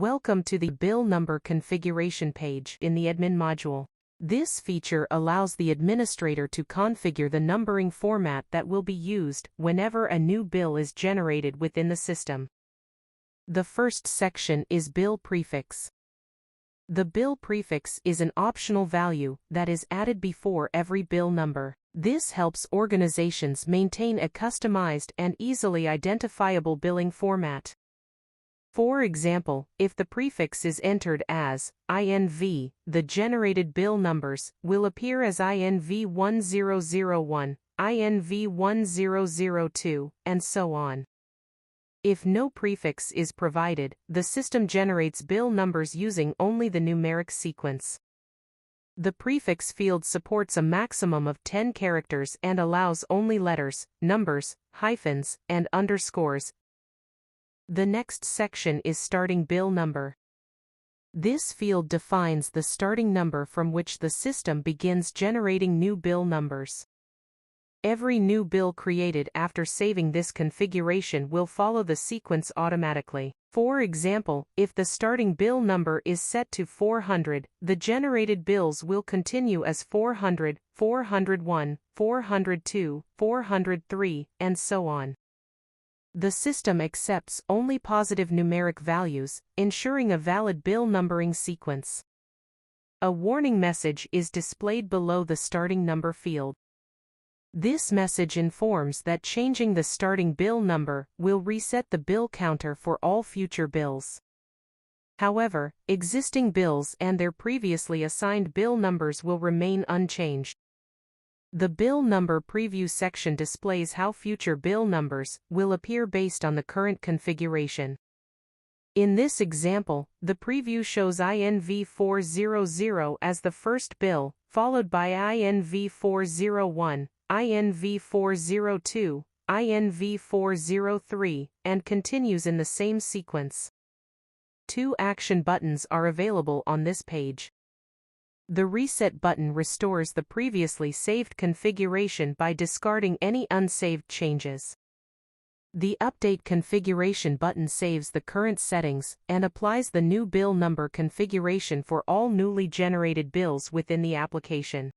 Welcome to the Bill Number Configuration page in the Admin module. This feature allows the administrator to configure the numbering format that will be used whenever a new bill is generated within the system. The first section is Bill Prefix. The bill prefix is an optional value that is added before every bill number. This helps organizations maintain a customized and easily identifiable billing format. For example, if the prefix is entered as INV, the generated bill numbers will appear as INV 1001, INV 1002, and so on. If no prefix is provided, the system generates bill numbers using only the numeric sequence. The prefix field supports a maximum of 10 characters and allows only letters, numbers, hyphens, and underscores. The next section is Starting Bill Number. This field defines the starting number from which the system begins generating new bill numbers. Every new bill created after saving this configuration will follow the sequence automatically. For example, if the starting bill number is set to 400, the generated bills will continue as 400, 401, 402, 403, and so on. The system accepts only positive numeric values, ensuring a valid bill numbering sequence. A warning message is displayed below the starting number field. This message informs that changing the starting bill number will reset the bill counter for all future bills. However, existing bills and their previously assigned bill numbers will remain unchanged. The Bill Number Preview section displays how future bill numbers will appear based on the current configuration. In this example, the preview shows INV 400 as the first bill, followed by INV 401, INV 402, INV 403, and continues in the same sequence. 2 action buttons are available on this page. The Reset button restores the previously saved configuration by discarding any unsaved changes. The Update Configuration button saves the current settings and applies the new bill number configuration for all newly generated bills within the application.